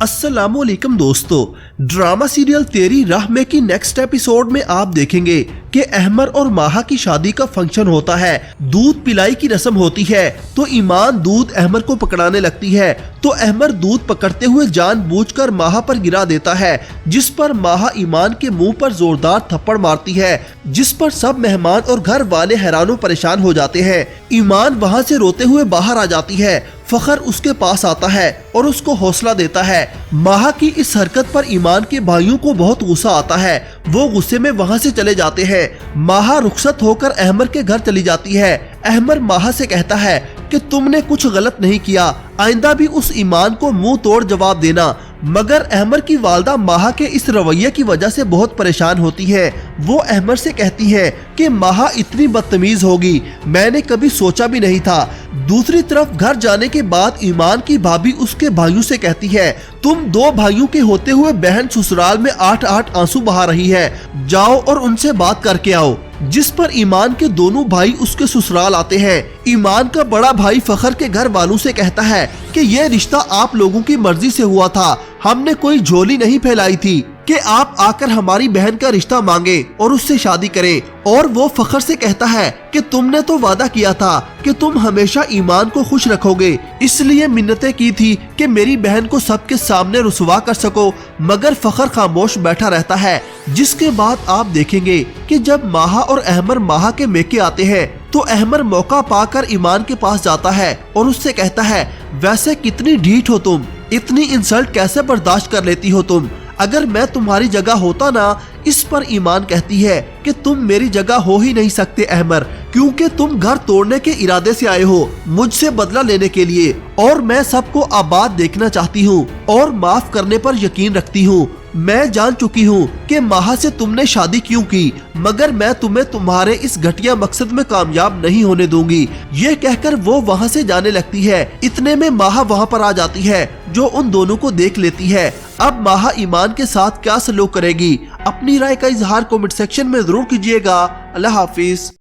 अस्सलामुअलैकुम दोस्तों, drama serial तेरी राह में की नेक्स्ट एपिसोड में आप देखेंगे कि अहमर और माहा की शादी का फंक्शन होता है। दूध पिलाई की रस्म होती है तो ईमान दूध अहमर को पकड़ाने लगती है तो अहमर दूध पकड़ते हुए जानबूझकर माहा पर गिरा देता है, जिस पर माहा ईमान के मुंह पर जोरदार थप्पड़ मारती है, जिस पर सब मेहमान और घर वाले हैरानों परेशान हो जाते हैं। ईमान वहां से रोते हुए बाहर आ जाती है। फखर उसके पास आता है और उसको हौसला देता है। माहा की इस हरकत पर ईमान के भाइयों को बहुत गुस्सा आता है। वो गुस्से में वहां से चले जाते हैं। माहा रुखसत होकर अहमर के घर चली जाती है। अहमर माहा से कहता है कि तुमने कुछ गलत नहीं किया, आइंदा भी उस ईमान को मुंह तोड़ जवाब देना। मगर अहमर की वालदा माहा के इस रवैये की वजह से बहुत परेशान होती है। वो अहमर से कहती है कि माहा इतनी बदतमीज होगी, मैंने कभी सोचा भी नहीं था। दूसरी तरफ घर जाने के बाद ईमान की भाभी उसके भाइयों से कहती है, तुम दो भाइयों के होते हुए बहन ससुराल में 8-8 आंसू बहा रही है, जाओ और उनसे बात करके आओ। जिस पर ईमान के दोनों भाई उसके ससुराल आते हैं। ईमान का बड़ा भाई फखर के घर वालों से कहता है कि ये रिश्ता आप लोगों की मर्जी से हुआ था, हमने कोई झोली नहीं फैलाई थी कि आप आकर हमारी बहन का रिश्ता मांगे और उससे शादी करें। और वो फखर से कहता है कि तुमने तो वादा किया था कि तुम हमेशा ईमान को खुश रखोगे, इसलिए मिन्नतें की थी कि मेरी बहन को सबके सामने रुसवा कर सको। मगर फखर खामोश बैठा रहता है। जिसके बाद आप देखेंगे कि जब माहा और अहमर माहा के मेके आते हैं तो अहमर मौका पाकर ईमान के पास जाता है और उससे कहता है, वैसे कितनी ढीठ हो तुम, इतनी इंसल्ट कैसे बर्दाश्त कर लेती हो तुम, अगर मैं तुम्हारी जगह होता ना। इस पर ईमान कहती है कि तुम मेरी जगह हो ही नहीं सकते अहमर, क्योंकि तुम घर तोड़ने के इरादे से आए हो मुझसे बदला लेने के लिए, और मैं सबको आबाद देखना चाहती हूँ और माफ करने पर यकीन रखती हूँ। मैं जान चुकी हूँ कि माहा से तुमने शादी क्यों की, मगर मैं तुम्हें तुम्हारे इस घटिया मकसद में कामयाब नहीं होने दूंगी। ये कहकर वो वहाँ से जाने लगती है। इतने में माहा वहाँ पर आ जाती है, जो उन दोनों को देख लेती है। अब माहा ईमान के साथ क्या सलूक करेगी, अपनी राय का इजहार कमेंट सेक्शन में जरूर कीजिएगा। अल्लाह हाफिज।